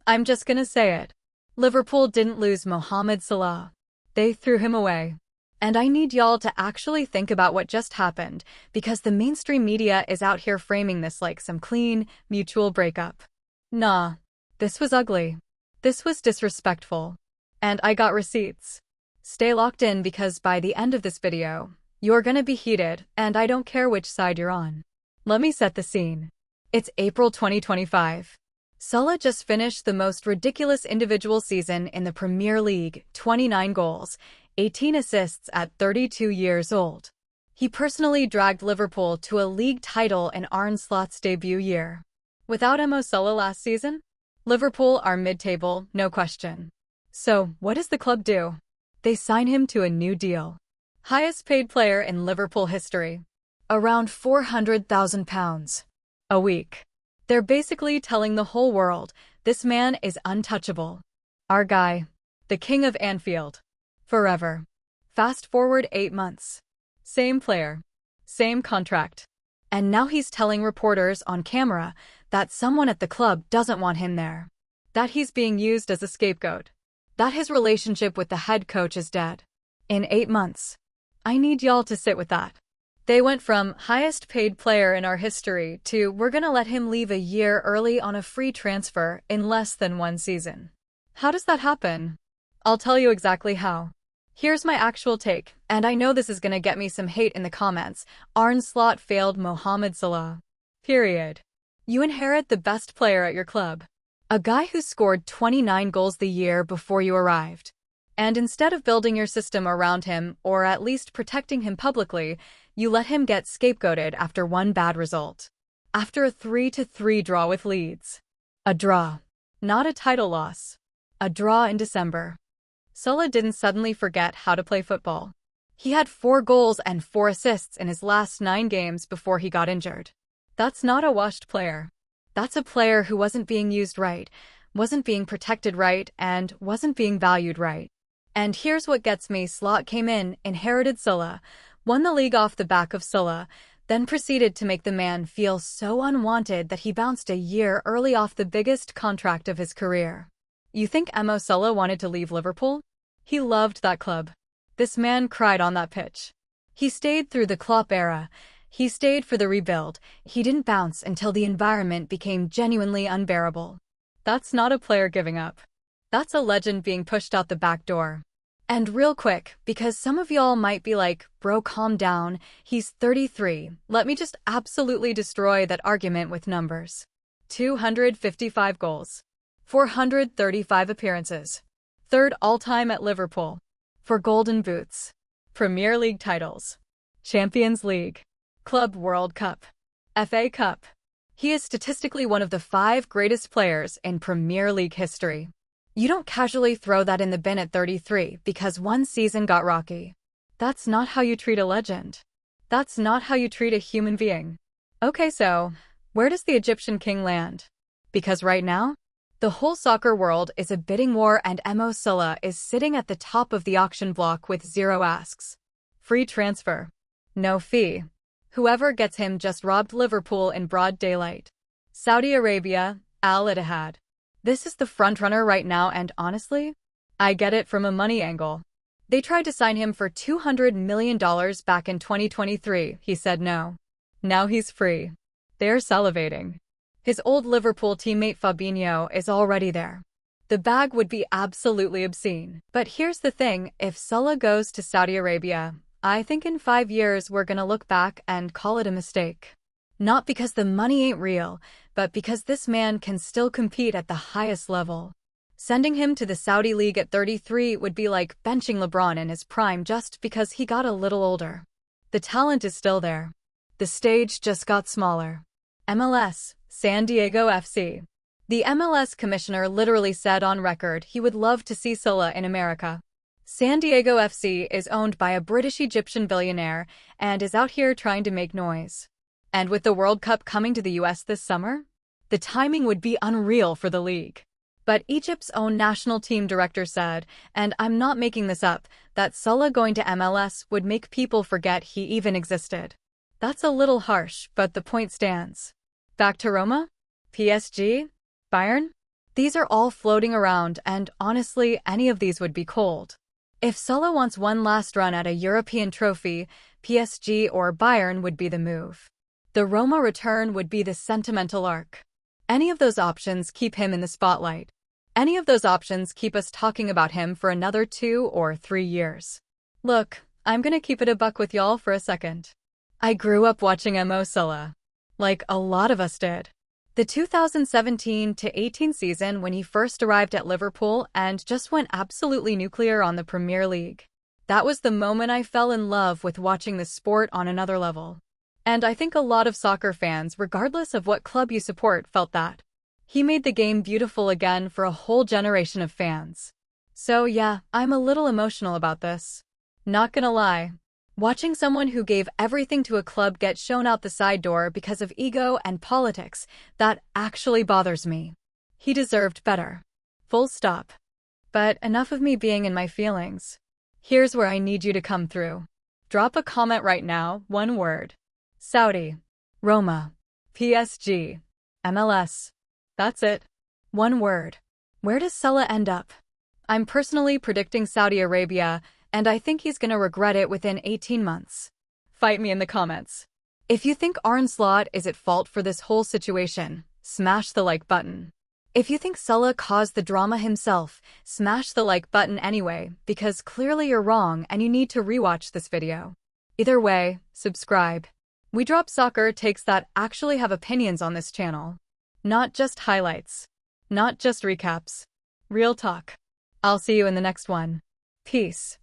I'm just gonna say it. Liverpool didn't lose Mohamed Salah. They threw him away. And I need y'all to actually think about what just happened, because the mainstream media is out here framing this like some clean, mutual breakup. Nah. This was ugly. This was disrespectful. And I got receipts. Stay locked in because by the end of this video, you're gonna be heated, and I don't care which side you're on. Let me set the scene. It's April 2025. Salah just finished the most ridiculous individual season in the Premier League, 29 goals, 18 assists at 32 years old. He personally dragged Liverpool to a league title in Arne Slot's debut year. Without Salah last season, Liverpool are mid-table, no question. So, what does the club do? They sign him to a new deal. Highest paid player in Liverpool history. Around £400,000 a week. They're basically telling the whole world, this man is untouchable. Our guy. The king of Anfield. Forever. Fast forward 8 months. Same player. Same contract. And now he's telling reporters on camera that someone at the club doesn't want him there. That he's being used as a scapegoat. That his relationship with the head coach is dead. In 8 months. I need y'all to sit with that. They went from highest paid player in our history to we're gonna let him leave a year early on a free transfer in less than 1 season. How does that happen? I'll tell you exactly how. Here's my actual take, and I know this is gonna get me some hate in the comments. Arne Slot failed Mohamed Salah. Period. You inherit the best player at your club. A guy who scored 29 goals the year before you arrived. And instead of building your system around him, or at least protecting him publicly, you let him get scapegoated after one bad result. After a 3-3 draw with Leeds. A draw. Not a title loss. A draw in December. Salah didn't suddenly forget how to play football. He had 4 goals and 4 assists in his last 9 games before he got injured. That's not a washed player. That's a player who wasn't being used right, wasn't being protected right, and wasn't being valued right. And here's what gets me. Slot came in, inherited Salah, won the league off the back of Salah, then proceeded to make the man feel so unwanted that he bounced a year early off the biggest contract of his career. You think Salah wanted to leave Liverpool? He loved that club. This man cried on that pitch. He stayed through the Klopp era. He stayed for the rebuild. He didn't bounce until the environment became genuinely unbearable. That's not a player giving up. That's a legend being pushed out the back door. And real quick, because some of y'all might be like, bro, calm down, he's 33. Let me just absolutely destroy that argument with numbers. 255 goals. 435 appearances. 3rd all-time at Liverpool. 4 Golden Boots. Premier League titles. Champions League. Club World Cup. FA Cup. He is statistically one of the 5 greatest players in Premier League history. You don't casually throw that in the bin at 33 because one season got rocky. That's not how you treat a legend. That's not how you treat a human being. Okay, so, where does the Egyptian king land? Because right now, the whole soccer world is a bidding war and Salah is sitting at the top of the auction block with 0 asks. Free transfer. No fee. Whoever gets him just robbed Liverpool in broad daylight. Saudi Arabia, Al Ittihad. This is the frontrunner right now, and honestly, I get it from a money angle. They tried to sign him for $200 million back in 2023. He said no. Now he's free. They're salivating. His old Liverpool teammate Fabinho is already there. The bag would be absolutely obscene. But here's the thing, if Salah goes to Saudi Arabia, I think in 5 years we're gonna look back and call it a mistake. Not because the money ain't real, but because this man can still compete at the highest level. Sending him to the Saudi League at 33 would be like benching LeBron in his prime just because he got a little older. The talent is still there. The stage just got smaller. MLS, San Diego FC. The MLS commissioner literally said on record he would love to see Salah in America. San Diego FC is owned by a British-Egyptian billionaire and is out here trying to make noise. And with the World Cup coming to the US this summer, the timing would be unreal for the league. But Egypt's own national team director said, and I'm not making this up, that Salah going to MLS would make people forget he even existed. That's a little harsh, but the point stands. Back to Roma? PSG? Bayern? These are all floating around, and honestly, any of these would be cold. If Salah wants one last run at a European trophy, PSG or Bayern would be the move. The Roma return would be the sentimental arc. Any of those options keep him in the spotlight. Any of those options keep us talking about him for another 2 or 3 years. Look, I'm gonna keep it a buck with y'all for a second. I grew up watching Mo Salah. Like a lot of us did. The 2017-18 season when he first arrived at Liverpool and just went absolutely nuclear on the Premier League. That was the moment I fell in love with watching the sport on another level. And I think a lot of soccer fans, regardless of what club you support, felt that. He made the game beautiful again for a whole generation of fans. So yeah, I'm a little emotional about this. Not gonna lie. Watching someone who gave everything to a club get shown out the side door because of ego and politics, that actually bothers me. He deserved better. Full stop. But enough of me being in my feelings. Here's where I need you to come through. Drop a comment right now, one word. Saudi, Roma, PSG, MLS. That's it. One word. Where does Salah end up? I'm personally predicting Saudi Arabia, and I think he's gonna regret it within 18 months. Fight me in the comments. If you think Arne is at fault for this whole situation, smash the like button. If you think Salah caused the drama himself, smash the like button anyway, because clearly you're wrong and you need to rewatch this video. Either way, subscribe. We drop soccer takes that actually have opinions on this channel. Not just highlights. Not just recaps. Real talk. I'll see you in the next one. Peace.